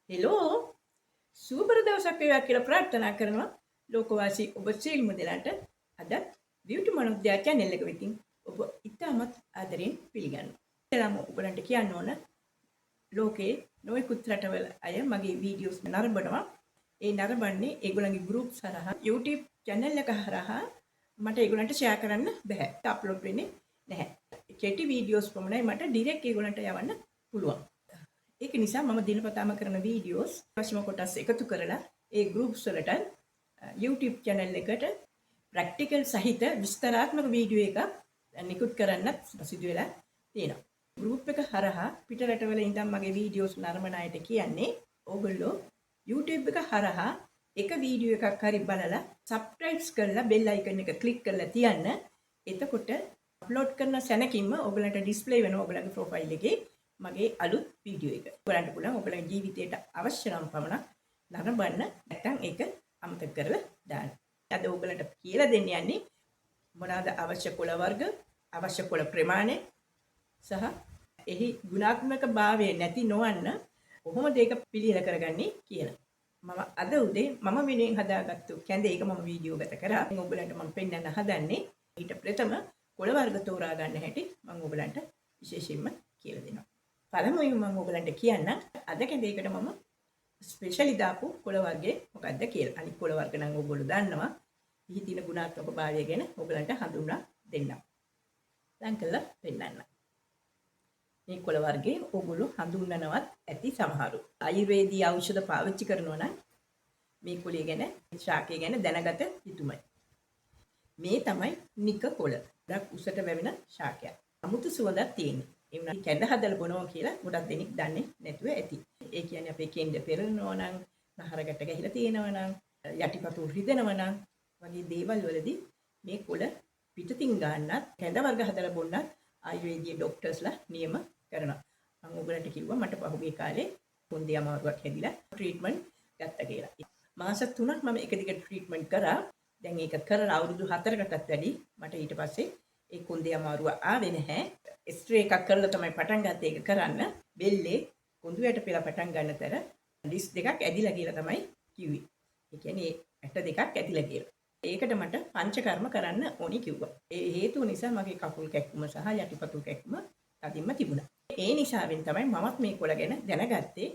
Hello සුබර දවසක් වේවා කියලා ප්‍රාර්ථනා කරනවා ලෝකවාසී ඔබ සියලුම දෙනාට අද බියුටි මනෝද්‍යා channel එක වෙතින් ඔබ ඉතාමත් ආදරෙන් පිළිගන්නවා. එතරම් ඔයගලන්ට කියන්න ඕන ලෝකේ නොයෙකුත් රටවල අය මගේ වීඩියෝස් නරඹනවා. ඒ නරඹන්නේ ඒගොල්ලන්ගේ group හරහා YouTube channel එක හරහා මට ඒගොල්ලන්ට share කරන්න බෑ. අප්ලෝඩ් වෙන්නේ නැහැ. කෙටි වීඩියෝස් පමණයි මට ඩිරෙක්ට් ඒගොල්ලන්ට යවන්න පුළුවන්. ඒක නිසා මම දිනපතාම කරන වීඩියෝස් අවශ්‍යම කොටස් එකතු කරලා ඒ groups වලට YouTube channel එකට ප්‍රැක්ටිකල් සහිත විස්තරාත්මක වීඩියෝ එකක් නිකුත් කරන්නත් සිදු වෙලා තියෙනවා. group එක හරහා පිට රටවල ඉඳන් මගේ වීඩියෝස් නරඹන අයට කියන්නේ ඕගොල්ලෝ YouTube එක හරහා එක වීඩියෝ එකක් හරි බලලා subscribe කරලා bell icon එක click කරලා තියන්න. එතකොට අප්ලෝඩ් කරන සැනකින්ම ඔයගලන්ට ඩිස්ප්ලේ වෙනවා ඔයගලගේ ප්‍රොෆයිල් එකේ මගේ අලුත් වීඩියෝ එක. ඔයගලන්ට පුළුවන් ඔයගලගේ ජීවිතයට අවශ්‍ය නම් පමණක් නරඹන්න නැත්නම් ඒක අමතක කරලා දාන්න. අද ඔයගලන්ට කියලා දෙන්න යන්නේ මොනවාද අවශ්‍ය කොළ වර්ග, අවශ්‍ය කොළ ප්‍රමාණය සහ එහි ගුණාත්මක භාවය නැති නොවන්න කොහොමද ඒක පිළියෙල කරගන්නේ කියලා. මම අද උදේ මම වෙනුවෙන් හදාගත්තු කැඳේ එක මම වීඩියෝ ගත කරා. ඔයගලන්ට මම පෙන්නන්න හදන්නේ ඊට ප්‍රථම කොළ වර්ග තෝරා ගන්න හැටි මම ඔයගලන්ට විශේෂයෙන්ම කියලා දෙනවා. පළමුවෙන් මම ඔයගලන්ට කියන්න අද කැඳේකට මම ස්පෙෂලි දාපු කොළ වර්ගය මොකක්ද කියලා. අනිත් කොළ වර්ග නම් ඔයගොල්ලෝ දන්නවා. එහි තියෙන ගුණාත්මක භාවය ගැන ඔයගලන්ට හඳුන්වා දෙන්නම්. දැන් කළා පෙන්නන්න. මේ කොළ වර්ගයේ ඔයගොල්ලෝ හඳුන්වනවත් ඇති සමහරු. ආයුර්වේදීය ඖෂධ පාවිච්චි කරනවා නම් මේ කොළේ ගැන ශාකය ගැන දැනගත යුතුමයි. මේ තමයි නික කොළ. ගොඩක් උසට වැවෙන ශාකයක්. අමුතු සුවඳක් තියෙනවා. ඒ වුණාට කැඳ හදලා බොනවා කියලා ගොඩක් දෙනෙක් දන්නේ නැතුව ඇති. ඒ කියන්නේ අපේ කෙන්ද පෙරනවා නම්, නහරකට ගහිලා තියෙනවා නම්, යටිපතුල් රිදෙනවා නම් වගේ දේවල් වලදී මේ කොළ පිටතින් ගන්නත් කැඳ වර්ග හදලා බොන්නත් ආයුර්වේදීය ડોක්ටර්ස්ලා නියම කරනවා. මම ඔයගලන්ට කිව්වා මට පහුගිය කාලේ කොන්දේ අමාරුවක් හැදිලා ට්‍රීට්මන්ට් ගත්තා කියලා. මාස 3ක් මම එක දිගට ට්‍රීට්මන්ට් කරා. දැන් ඒක කරලා අවුරුදු 4කටත් වැඩි මට ඊට පස්සේ ඒ කොන්දේ අමාරුව ආවේ නැහැ. ස්ට්‍රේ එකක් කරලා තමයි පටන් ගත්තේ ඒක කරන්න. බෙල්ලේ කොඳු යට පෙළ පටන් ගන්නතර ඩිස් දෙකක් ඇදිලා කියලා තමයි කිව්වේ. ඒ කියන්නේ ඇට දෙකක් ඇදිලා කියලා. ඒකට මට පංචකර්ම කරන්න ඕනි කිව්වා. ඒ හේතුව නිසා මගේ කකුල් කැක්කුම සහ යටිපතුල් කැක්කුම තදින්ම තිබුණා. ඒ නිසාවෙන් තමයි මමත් මේ කොළ ගැන දැනගත්තේ.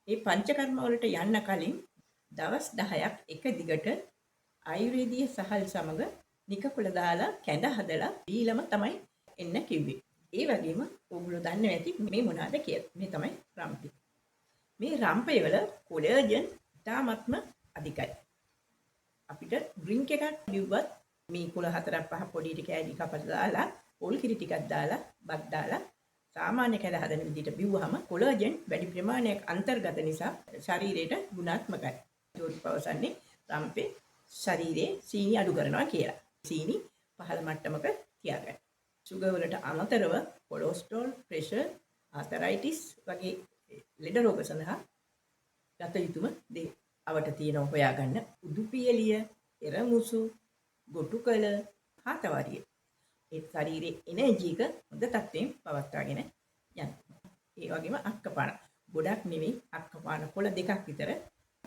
මේ පංචකර්ම වලට යන්න කලින් දවස් 10ක් එක දිගට ආයුර්වේදීය සහල් සමග නික කොළ දාලා කැඳ හදලා දීලම තමයි එන්න කිව්වේ. ඒ වගේම ඔයගොල්ලෝ දන්නේ නැති මේ මොනවාද කියලා. මේ තමයි රම්පි. මේ රම්පය වල කොලජන් ඉතාමත්ම අධිකයි. අපිට ඩ්‍රින්ක් එකක් බිව්වත් මේ කොළ 4-5 පොඩි ටික කෑලි කපලා දාලා පොල් කිරි ටිකක් දාලා බත් දාලා සාමාන්‍ය කැඳ හදන විදිහට බිව්වහම කොලජන් වැඩි ප්‍රමාණයක් අන්තර්ගත නිසා ශරීරයට ගුණාත්මකයි. ඒක පවසන්නේ රම්පේ ශරීරයේ සීනි අඩු කරනවා කියලා. සීනි පහළ මට්ටමක තියාගන්න. සුගර් වලට අමතරව කොලෙස්ටරෝල්, ප්‍රෙෂර්, ආතරයිටිස් වගේ ලෙඩ රෝග සඳහා ගත යුතුම දේ. අවට තියෙනවා හොයාගන්න උදුපියලිය, එරමුසු, ගොටුකල, හාතවරිය. ඒ ශරීරයේ එනර්ජි එක හොඳ තත්ත්වයෙන් පවත්වාගෙන යන්න. ඒ වගේම අක්කපාන. ගොඩක් නෙවෙයි අක්කපාන කොළ දෙකක් විතර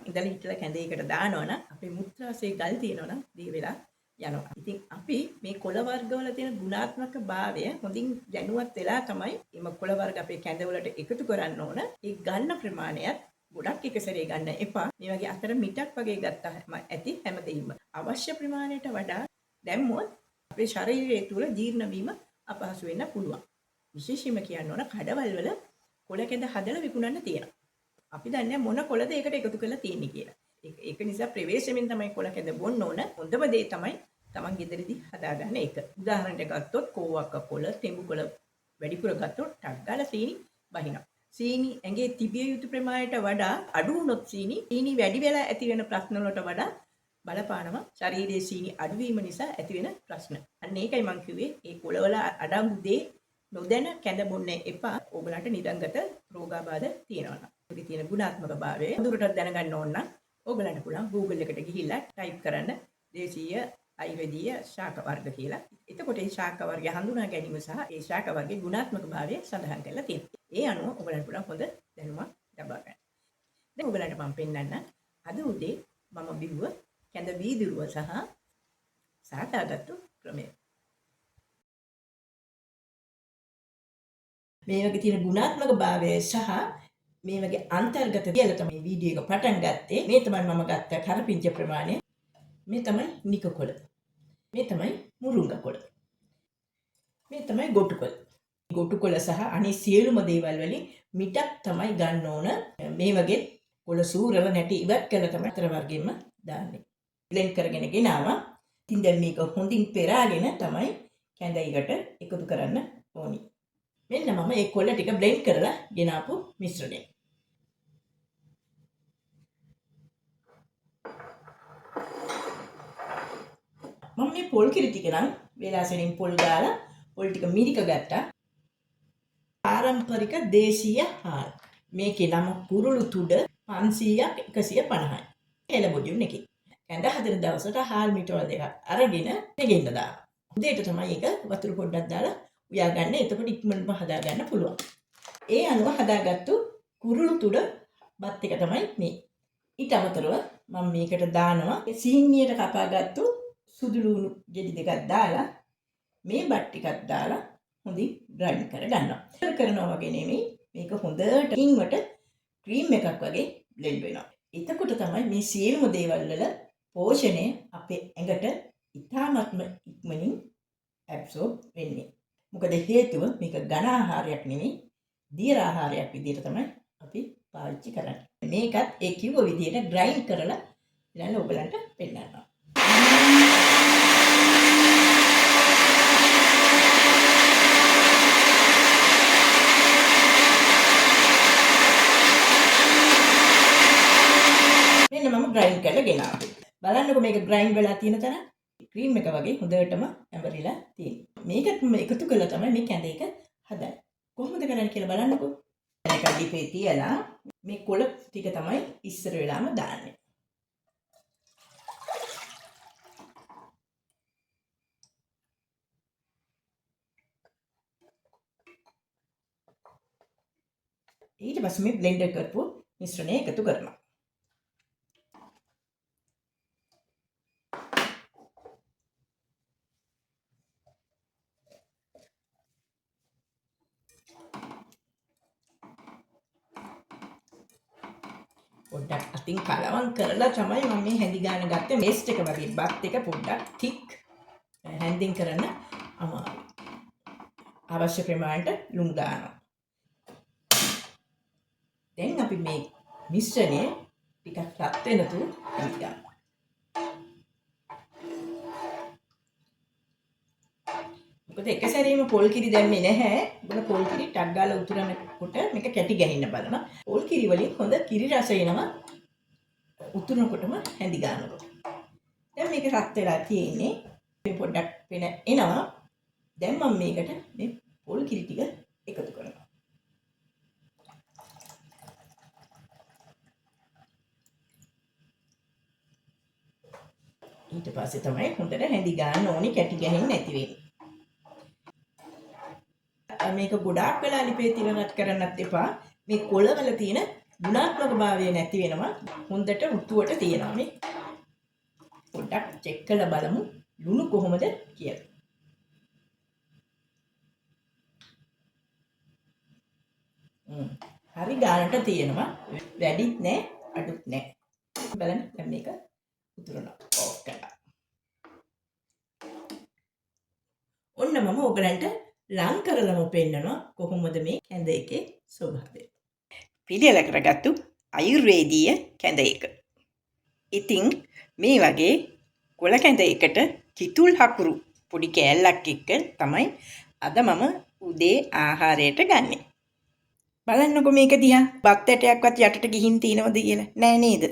ඉඳලා හිටලා කැඳේකට දානවනම් අපේ මුත්‍රාශයේ ගල් තියෙනවනම් දී වෙලා යනවා. ඉතින් අපි මේ කොළ වර්ගවල තියෙන ගුණාත්මක භාවය හොඳින් දැනුවත් වෙලා තමයි මේ කොළ වර්ග අපේ කැඳවලට එකතු කරන්න ඕන. ඒ ගන්න ප්‍රමාණයත් ගොඩක් එක සැරේ ගන්න එපා. මේ වගේ අතර මිටක් වගේ ගත්තාම ඇති හැමදේම. අවශ්‍ය ප්‍රමාණයට වඩා දැම්මොත් අපේ ශරීරය තුල ජීර්ණ වීම අපහසු වෙන්න පුළුවන්. විශේෂයෙන්ම කියන්න ඕන කඩවල් වල කොළ කැඳ හදලා විකුණන්න තියෙනවා. අපි දන්නේ මොන කොළද ඒකට එකතු කරලා තියෙන්නේ කියලා. ඒක නිසා ප්‍රවේශමෙන් තමයි කොළ කැඳ බොන්න ඕන. හොඳම දේ තමයි තමන් ගෙදරදී හදාගන්න එක. උදාහරණයක් ගත්තොත් කෝවක්ක කොළ, තෙඹු කොළ වැඩිපුර ගත්තොත් ටක් ගාලා සීනි බහිනවා. සීනි ඇඟේ තිබිය යුතු ප්‍රමාණයට වඩා අඩු වුණොත් සීනි වැඩි වෙලා ඇති වෙන ප්‍රශ්න වලට වඩා බලපානවා ශරීරයේ සීනි අඩු වීම නිසා ඇති වෙන ප්‍රශ්න. අන්න ඒකයි මම කිව්වේ මේ කොළවල අඩංගු දේ නොදැන කැඳ බොන්න එපා. ඕගලන්ට නිදන්ගත රෝගාබාධ තියෙනවා. ඒකේ තියෙන ගුණාත්මක භාවය දුරටත් දැනගන්න ඕන නම් ඕගලන්ට පුළුවන් Google එකට ගිහිල්ලා ටයිප් කරන්න දේශීය ආයුර්වේදීය ශාක වර්ග කියලා. එතකොට මේ ශාක වර්ගය හඳුනා ගැනීම සහ ඒ ශාක වර්ගයේ ගුණාත්මක භාවය සඳහන් කරලා තියෙනවා. ඒ අනුව ඔයගලන්ට පුළුවන් හොඳ දැනුමක් ලබා ගන්න. දැන් ඔයගලන්ට මම පෙන්නන්න අද උදේ මම බිව්ව කැඳ වීදුරුව සහ සාටාගත්තු ක්‍රමය. මේ වගේ තියෙන ගුණාත්මක භාවය සහ මේ වගේ අන්තර්ගත කියලා තමයි වීඩියෝ එක පටන් ගත්තේ. මේ තමයි මම ගත්ත කරපිංච ප්‍රමාණය. මේ තමයි නිකකොළ. මේ තමයි මුරුංග කොළ. මේ තමයි ගොටුකොළ. ගොටුකොළ සහ අනිත් සියලුම දේවල් වලින් මිටක් තමයි ගන්න ඕන. මේ වගේ කොළ සූරව නැටි ඉවත් කරලා තමයි අතර වර්ගෙම දාන්නේ. බ්ලෙන්ඩ් කරගෙන ගෙනාවා. ඉතින් දැන් මේක හොඳින් පෙරාගෙන තමයි කැඳයිකට එකතු කරන්න ඕනි. මෙන්න මම මේ කොළ ටික බ්ලෙන්ඩ් කරලා ගෙනාපු මිශ්‍රණය. මම මේ පොල් කිරි ටික නම් වේලාසෙනින් පොල් දාලා පොල් ටික මිරික ගත්තා. පාරම්පරික දේශීය හාල්. මේකේ නම කුරුළු තුඩ 500ක් 150යි. එළබොඩියුන් එකේ. කැඳ හදන දවසට හාල් මිටවල දෙකක් අරගෙන ගෙන්න දානවා. උදේට තමයි ඒක වතුර පොඩ්ඩක් දාලා උයා ගන්න. එතකොට ඉක්මනටම හදා ගන්න පුළුවන්. ඒ අනුව හදාගත්තු කුරුළු තුඩ බත් එක තමයි මේ. ඊට අමතරව මම මේකට දානවා සීනියට කපාගත්තු සුදු ලුණු ගෙඩි දෙකක් දාලා මේ බත් ටිකක් දාලා හොඳින් ග්‍රයින්ඩ් කරගන්නවා. කරනවා වගේ නෙමෙයි මේක හොඳට ඉන්වට ක්‍රීම් එකක් වගේ බ්ලෙන්ඩ් වෙනවා. එතකොට තමයි මේ සියලුම දේවල් වල පෝෂණය අපේ ඇඟට ඉතාමත්ම ඉක්මනින් ඇබ්සෝබ් වෙන්නේ. මොකද හේතුව මේක ඝන ආහාරයක් නෙමෙයි දියර ආහාරයක් විදිහට තමයි අපි පාවිච්චි කරන්නේ. මේකත් ඒ කිව්ව විදිහට ග්‍රයින්ඩ් කරලා ඊළඟ ඔයගලන්ට පෙන්නනවා. මෙන්න මම ග්‍රයින්ඩ් කරලා ගෙනාවා. බලන්නකො මේක ග්‍රයින්ඩ් වෙලා තියෙන තැන ක්‍රීම් එක වගේ හොඳටම ඇඹරිලා තියෙනවා. මේකත් එකතු කරලා තමයි මේ කැඳ එක හදන්නේ. කොහොමද කරන්නේ කියලා බලන්නකෝ. මේක ඩිපේ තියලා මේ කොළ ටික තමයි ඉස්සර වෙලාම දාන්නේ. ඊට පස්සේ මේ බ්ලෙන්ඩර් කරපු මිශ්‍රණය එකතු කරනවා. පොඩ්ඩක් අතින් කලවම් කරලා තමයි මම මේ හැඳි ගන්න ගත්තේ. මේස්ට් එක වගේ බත් එක පොඩ්ඩක් thick හැන්දින් කරන්න අමාරුයි. අවශ්‍ය ප්‍රමාණයට ලුණු දානවා. දැන් අපි මේ මිශ්‍රණය ටිකක් රත් වෙනතුරු හැඳි ගන්නවා. මොකද එක සැරේම පොල් කිරි දැම්මේ නැහැ. මොකද පොල් කිරි ටක් ගාලා උතුරනකොට මේක කැටි ගැහින්න බලනවා. පොල් කිරි වලින් හොඳ කිරි රස එනවා උතුරනකොටම හැඳි ගන්නකොට. දැන් මේක රත් වෙලා තියෙන්නේ. මේ පොඩ්ඩක් වෙන එනවා. දැන් මම මේකට මේ පොල් කිරි ටික එකතු කරනවා. ඊට පස්සේ තමයි හොඳට හැඳි ගන්න ඕනේ කැටි ගැහෙන්නේ නැති වෙන්නේ. මේක ගොඩාක් වෙලා ලිපේ තියලා රත් කරන්නත් එපා. මේ කොළවල තියෙන ගුණාත්මක භාවය නැති වෙනවා. හොඳට උතුවට තියෙනවා මේ. පොඩ්ඩක් චෙක් කරලා බලමු ලුණු කොහොමද කියලා. හරි ගානට තියෙනවා. වැඩිත් නෑ අඩුත් නෑ. බලන්න දැන් මේක උතුරනවා. ඕෆ් කරලා. ඔන්න මම ඔයගලන්ට ලං කරලම පෙන්නනවා කොහොමද මේ කැඳ එකේ ස්වභාවය. පිළියෙල කරගත්තු ආයුර්වේදීය කැඳ එක. ඉතින් මේ වගේ කොළ කැඳ එකට කිතුල් හකුරු පොඩි කෑල්ලක් එක්ක තමයි අද මම උදේ ආහාරයට ගන්නෙ. බලන්නකො මේක දිහා. බත් ඇටයක්වත් යටට ගිහින් තියනවද කියලා. නෑ නේද?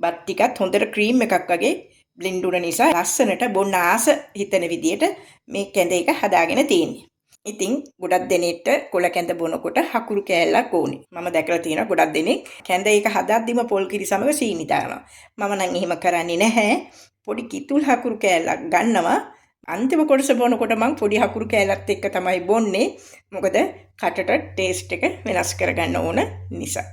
බත් ටිකත් හොඳට ක්‍රීම් එකක් වගේ බ්ලෙන්ඩ් වුණ නිසා ලස්සනට බොන්න ආස හිතෙන විදියට මේ කැඳ එක හදාගෙන තියෙන්නේ. ඉතින් ගොඩක් දෙනෙක්ට කොළ කැඳ බොනකොට හකුරු කෑල්ලක් ඕනේ. මම දැකලා තියෙනවා ගොඩක් දෙනෙක් කැඳ එක හදද්දිම පොල් කිරි සමග සීනි දානවා. මම නම් එහෙම කරන්නේ නැහැ. පොඩි කිතුල් හකුරු කෑල්ලක් ගන්නවා. අන්තිම කොටස බොනකොට මම පොඩි හකුරු කෑල්ලත් එක්ක තමයි බොන්නේ. මොකද කටට ටේස්ට් එක වෙනස් කරගන්න ඕන නිසා.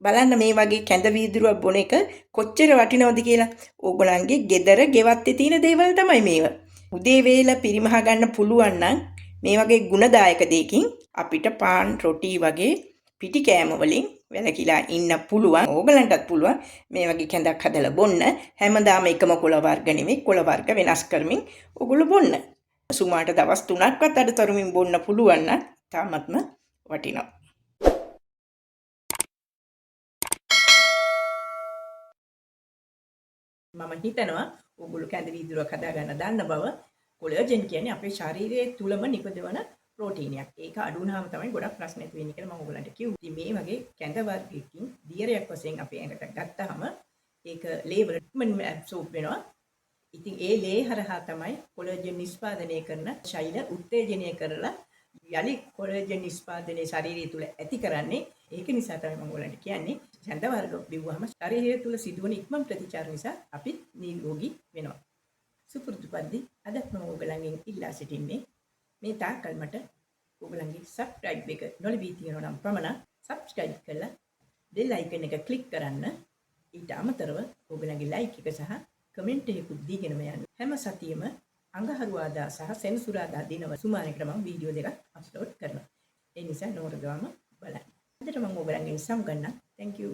බලන්න මේ වගේ කැඳ වීදුරුවක් බොන එක කොච්චර වටිනවද කියලා. ඕගොල්ලන්ගේ ගෙදර ගෙවත්තේ තියෙන දේවල් තමයි මේවා. උදේ වේල පිරිමහ ගන්න පුළුවන් නම් මේ වගේ ගුණදායක දෙයකින් අපිට පාන් රොටි වගේ පිටි කෑම වලින් වැළකීලා ඉන්න පුළුවන්. ඕගලන්ටත් පුළුවන් මේ වගේ කැඳක් හදලා බොන්න. හැමදාම එකම කොළ වර්ග නෙමෙයි කොළ වර්ග වෙනස් කරමින් ඕගොල්ලෝ බොන්න. සුමාට දවස් 3ක්වත් අඩතරමින් බොන්න පුළුවන් නම් තාමත්ම වටිනවා. මම හිතනවා ඕගොල්ලෝ කැඳ වීදුරුවක් හදාගන්න දන්න බව. කොලජන් කියන්නේ අපේ ශරීරයේ තුලම නිපදවන ප්‍රෝටීනයක්. ඒක අඩු වුණාම තමයි ගොඩක් ප්‍රශ්න ඇති වෙන්නේ කියලා මම ඔයගලන්ට කිව්වා. ඉතින් මේ වගේ කැඳ වර්ගයකින් දියරයක් වශයෙන් අපේ ඇඟට ගත්තාම ඒක ලේ වලට ඇබ්සෝබ් වෙනවා. ඉතින් ඒ ලේ හරහා තමයි කොලජන් නිෂ්පාදනය කරන ශෛල උත්තේජනය කරලා යලි කොලජන් නිෂ්පාදනය ශරීරය තුල ඇති කරන්නේ. ඒක නිසා තමයි මම ඔයගලන්ට කියන්නේ කැඳ වර්ග බිව්වහම ශරීරය තුල සිදුවන ඉක්මන් ප්‍රතිචාර නිසා අපි නිරෝගී වෙනවා. සුපුරුදු පරිදි අදත් මම ඔයගලන්ගෙන් ඉල්ලා සිටින්නේ මේ තාක්කල් මට ඔයගලන්ගේ subscribe එක නොලැබී තියෙනවා නම් පමණ subscribe කරලා bell icon එක click කරන්න. ඊට අමතරව ඔයගලන්ගේ like එක සහ comment එකකුත් දීගෙනම යන්න. හැම සතියෙම අඟහරුවාදා සහ සෙනසුරාදා දිනවල සුමානකට මම වීඩියෝ දෙකක් අප්ලෝඩ් කරනවා. ඒ නිසා නොවරදවම බලන්න. අදට මම ඔයගලන්ගෙන් සමුගන්නම්. Thank you.